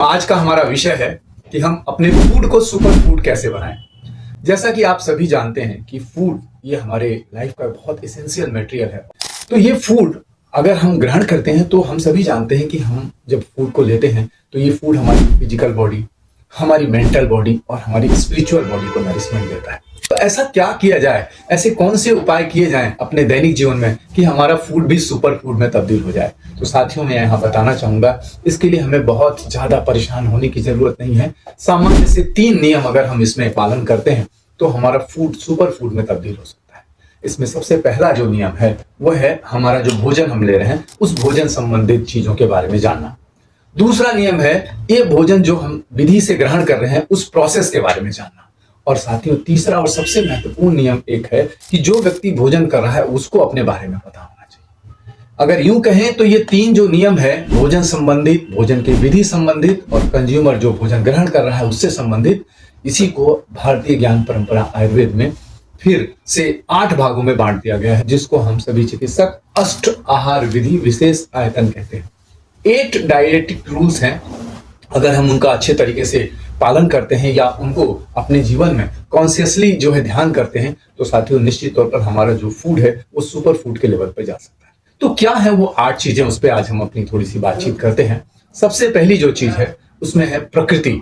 आज का हमारा विषय है कि हम अपने फूड को सुपर फूड कैसे बनाएं। जैसा कि आप सभी जानते हैं कि फूड ये हमारे लाइफ का बहुत एसेंशियल मटेरियल है। तो ये फूड अगर हम ग्रहण करते हैं तो हम सभी जानते हैं कि हम जब फूड को लेते हैं तो ये फूड हमारी फिजिकल बॉडी, हमारी मेंटल बॉडी और हमारी स्पिरिचुअल बॉडी को नरिशमेंट देता है। तो ऐसा क्या किया जाए, ऐसे कौन से उपाय किए जाएं अपने दैनिक जीवन में कि हमारा फूड भी सुपर फूड में तब्दील हो जाए। तो साथियों, मैं यहाँ बताना चाहूंगा, इसके लिए हमें बहुत ज्यादा परेशान होने की जरूरत नहीं है। सामान्य से 3 नियम अगर हम इसमें पालन करते हैं तो हमारा फूड सुपर फूड में तब्दील हो सकता है। इसमें सबसे पहला जो नियम है वह है हमारा जो भोजन हम ले रहे हैं उस भोजन संबंधित चीजों के बारे में जानना। दूसरा नियम है ये भोजन जो हम विधि से ग्रहण कर रहे हैं उस प्रोसेस के बारे में जानना। और साथियों, तीसरा और सबसे महत्वपूर्ण नियम एक है कि जो व्यक्ति भोजन कर रहा है उसको अपने बारे में पता होना चाहिए। अगर यूं कहें तो ये 3 जो नियम है, भोजन संबंधित, भोजन के विधि संबंधित और कंज्यूमर जो भोजन ग्रहण कर रहा है उससे संबंधित, इसी को भारतीय ज्ञान परंपरा आयुर्वेद में फिर से 8 भागों में बांट दिया गया है, जिसको हम सभी चिकित्सक अष्ट आहार विधि विशेष आयतन कहते हैं। 8 डायरेटिक रूल्स हैं। अगर हम उनका अच्छे तरीके से पालन करते हैं या उनको अपने जीवन में कॉन्शियसली जो है ध्यान करते हैं तो साथियों, निश्चित तौर पर हमारा जो फूड है वो सुपर फूड के लेवल पर जा सकता है। तो क्या है वो 8 चीजें, उस पर आज हम अपनी थोड़ी सी बातचीत करते हैं। सबसे पहली जो चीज है उसमें है प्रकृति।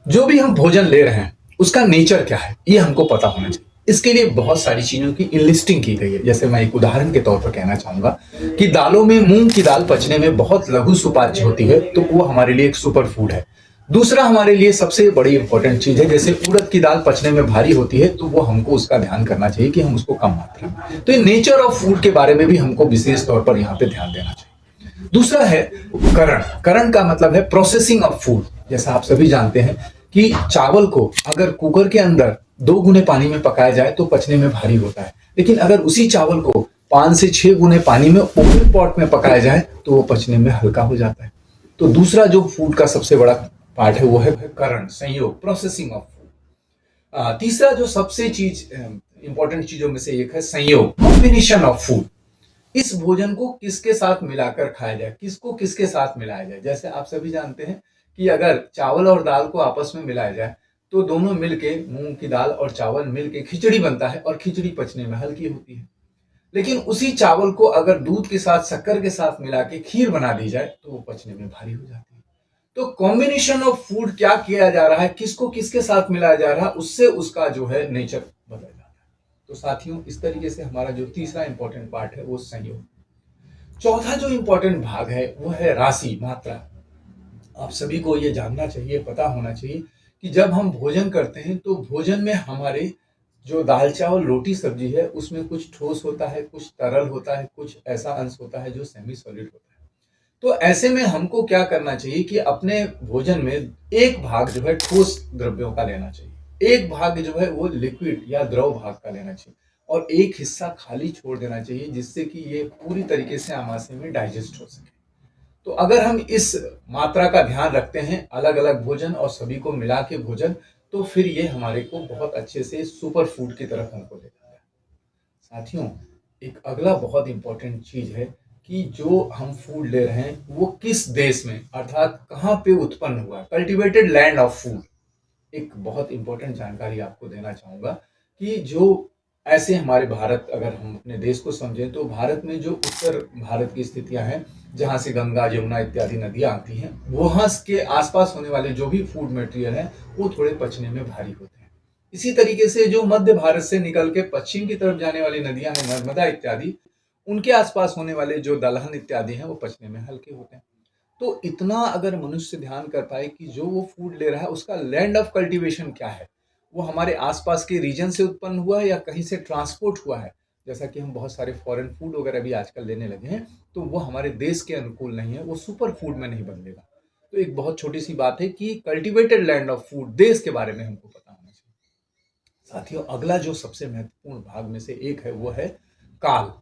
जो भी हम भोजन ले रहे हैं उसका नेचर क्या है ये हमको पता होना चाहिए। इसके लिए बहुत सारी चीजों की इनलिस्टिंग की गई है। जैसे मैं एक उदाहरण के तौर पर कहना चाहूंगा कि दालों में मूंग की दाल पचने में बहुत लघु सुपाच्य होती है, तो वो हमारे लिए एक सुपर फूड है। दूसरा हमारे लिए सबसे बड़ी इंपॉर्टेंट चीज है, जैसे उड़द की दाल पचने में भारी होती है तो वो हमको उसका ध्यान करना चाहिए कि हम उसको कम मात्रा में। तो ये नेचर ऑफ फूड के बारे में भी हमको विशेष तौर पर यहाँ पे ध्यान देना चाहिए। दूसरा है करण। करण का मतलब है प्रोसेसिंग ऑफ फूड। जैसा आप सभी जानते हैं कि चावल को अगर कुकर के अंदर 2 गुने पानी में पकाया जाए तो पचने में भारी होता है, लेकिन अगर उसी चावल को 5 से 6 गुने पानी में ओपन पॉट में पकाया जाए तो वो पचने में हल्का हो जाता है। तो दूसरा जो फूड का सबसे बड़ा पार्ट है वो है करण, संयोग, प्रोसेसिंग ऑफ फूड। तीसरा जो सबसे चीज इंपॉर्टेंट चीजों में से एक है संयोग, कॉम्बिनेशन ऑफ फूड। इस भोजन को किसके साथ मिलाकर खाया जाए, किसको किसके साथ मिलाया जाए। जैसे आप सभी जानते हैं कि अगर चावल और दाल को आपस में मिलाया जाए तो दोनों मिलके, मूंग की दाल और चावल मिलके खिचड़ी बनता है और खिचड़ी पचने में हल्की होती है। लेकिन उसी चावल को अगर दूध के साथ, शक्कर के साथ मिला के खीर बना दी जाए तो वो पचने में भारी हो जाती है। तो कॉम्बिनेशन ऑफ फूड क्या किया जा रहा है, किसको किसके साथ मिलाया जा रहा है, उससे उसका जो है नेचर बदल जाता है। तो साथियों, इस तरीके से हमारा जो तीसरा इंपॉर्टेंट पार्ट है वो संयोग। चौथा जो इंपॉर्टेंट भाग है वो है राशि, मात्रा। आप सभी को ये जानना चाहिए, पता होना चाहिए कि जब हम भोजन करते हैं तो भोजन में हमारे जो दाल चावल रोटी सब्जी है उसमें कुछ ठोस होता है, कुछ तरल होता है, कुछ ऐसा अंश होता है जो सेमी सॉलिड होता है। तो ऐसे में हमको क्या करना चाहिए कि अपने भोजन में एक भाग जो है ठोस द्रव्यों का लेना चाहिए, एक भाग जो है वो लिक्विड या द्रव भाग का लेना चाहिए और एक हिस्सा खाली छोड़ देना चाहिए, जिससे कि ये पूरी तरीके से आमाशय में डाइजेस्ट हो सके। तो अगर हम इस मात्रा का ध्यान रखते हैं, अलग अलग भोजन और सभी को मिला के भोजन, तो फिर ये हमारे को बहुत अच्छे से सुपर फूड की तरफ हमको ले जाता है। साथियों, एक अगला बहुत इंपॉर्टेंट चीज है कि जो हम फूड ले रहे हैं वो किस देश में, अर्थात कहाँ पे उत्पन्न हुआ, कल्टिवेटेड लैंड ऑफ फूड। एक बहुत इंपॉर्टेंट जानकारी आपको देना चाहूंगा कि जो ऐसे हमारे भारत, अगर हम अपने देश को समझें तो भारत में जो उत्तर भारत की स्थितियां हैं, जहां से गंगा यमुना इत्यादि नदियां आती हैं, वहां के आसपास होने वाले जो भी फूड मटेरियल है वो थोड़े पचने में भारी होते हैं। इसी तरीके से जो मध्य भारत से निकल के पश्चिम की तरफ जाने वाली नदियां हैं, नर्मदा इत्यादि, उनके आसपास होने वाले जो दलहन इत्यादि हैं वो पचने में हल्के होते हैं। तो इतना अगर मनुष्य ध्यान कर पाए कि जो वो फूड ले रहा है उसका लैंड ऑफ कल्टीवेशन क्या है, वो हमारे आसपास के रीजन से उत्पन्न हुआ है या कहीं से ट्रांसपोर्ट हुआ है। जैसा कि हम बहुत सारे फॉरेन फूड वगैरह भी आजकल लेने लगे हैं, तो वो हमारे देश के अनुकूल नहीं है, वो सुपर फूड में नहीं बदलेगा। तो एक बहुत छोटी सी बात है कि कल्टिवेटेड लैंड ऑफ फूड, देश के बारे में हमको पता होना चाहिए। साथियों, अगला जो सबसे महत्वपूर्ण भाग में से एक है वो है काल।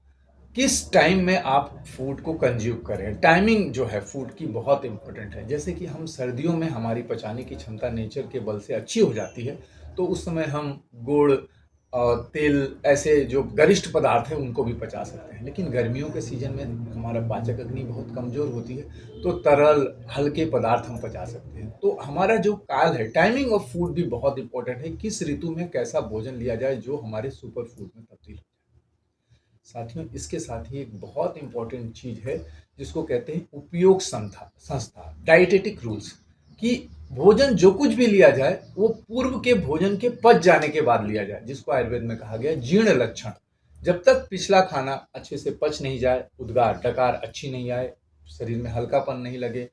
किस टाइम में आप फूड को कंज्यूम करें, टाइमिंग जो है फूड की बहुत इंपॉर्टेंट है। जैसे कि हम सर्दियों में हमारी पचाने की क्षमता नेचर के बल से अच्छी हो जाती है, तो उस समय हम गुड़, तेल, ऐसे जो गरिष्ठ पदार्थ हैं उनको भी पचा सकते हैं। लेकिन गर्मियों के सीजन में हमारा पाचक अग्नि बहुत कमजोर होती है, तो तरल हल्के पदार्थ हम पचा सकते हैं। तो हमारा जो काल है, टाइमिंग ऑफ फूड भी बहुत इंपॉर्टेंट है, किस ऋतु में कैसा भोजन लिया जाए जो हमारे सुपर फूड में तब्दील हो जाए। साथियों, इसके साथ ही एक बहुत इंपॉर्टेंट चीज है जिसको कहते हैं उपयोग संस्था संस्था डाइटेटिक रूल्स, कि भोजन जो कुछ भी लिया जाए वो पूर्व के भोजन के पच जाने के बाद लिया जाए, जिसको आयुर्वेद में कहा गया है जीर्ण लक्षण। जब तक पिछला खाना अच्छे से पच नहीं जाए, उद्गार डकार अच्छी नहीं आए, शरीर में हल्कापन नहीं लगे,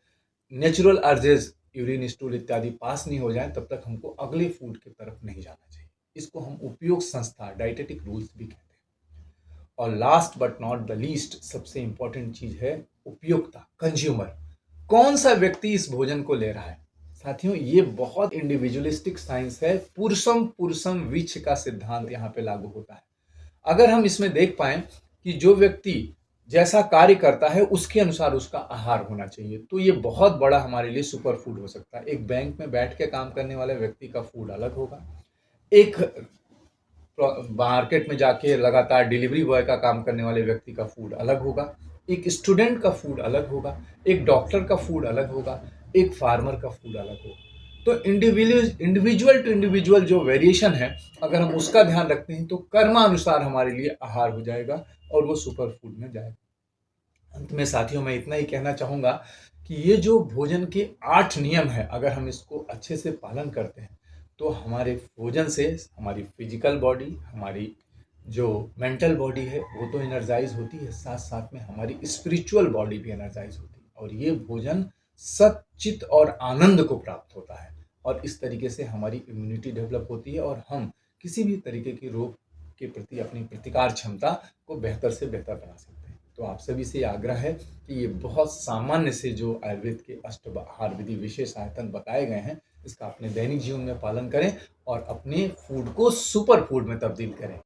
नेचुरल अर्जेस यूरिन स्टूल इत्यादि पास नहीं हो जाए, तब तक हमको अगले फूड की तरफ नहीं जाना चाहिए। इसको हम उपयोग संस्था डाइटेटिक रूल्स भी कहते हैं। और last but not the least सबसे इंपॉर्टेंट चीज है उपयोक्ता, कंज्यूमर। कौन सा व्यक्ति इस भोजन को ले रहा है? साथियों, ये बहुत इंडिविजुअलिस्टिक साइंस है। पुरुषम पुरुषम विच का सिद्धांत यहाँ पे लागू होता है। अगर हम इसमें देख पाए कि जो व्यक्ति जैसा कार्य करता है उसके अनुसार उसका आहार होना चाहिए, तो ये बहुत बड़ा हमारे लिए सुपर फूड हो सकता है। एक बैंक में बैठ के काम करने वाले व्यक्ति का फूड अलग होगा, एक मार्केट में जाके लगातार डिलीवरी बॉय का काम करने वाले व्यक्ति का फूड अलग होगा, एक स्टूडेंट का फूड अलग होगा, एक डॉक्टर का फूड अलग होगा, एक फार्मर का फूड अलग होगा। तो इंडिविजुअल टू इंडिविजुअल जो वेरिएशन है, अगर हम उसका ध्यान रखते हैं तो कर्मानुसार हमारे लिए आहार हो जाएगा और वो सुपर फूड में जाएगा। अंत में साथियों, मैं इतना ही कहना चाहूंगा कि ये जो भोजन के 8 नियम है, अगर हम इसको अच्छे से पालन करते हैं तो हमारे भोजन से हमारी फिजिकल बॉडी, हमारी जो मेंटल बॉडी है वो तो एनर्जाइज होती है, साथ साथ में हमारी स्पिरिचुअल बॉडी भी एनर्जाइज होती है, और ये भोजन सच्चित और आनंद को प्राप्त होता है। और इस तरीके से हमारी इम्यूनिटी डेवलप होती है और हम किसी भी तरीके की रोग के प्रति अपनी प्रतिकार क्षमता को बेहतर से बेहतर बना सकते हैं। तो आप सभी से आग्रह है कि ये बहुत सामान्य से जो आयुर्वेद के अष्ट आहार विधि विशेष आयतन बताए गए हैं, इसका अपने दैनिक जीवन में पालन करें और अपने फूड को सुपर फूड में तब्दील करें।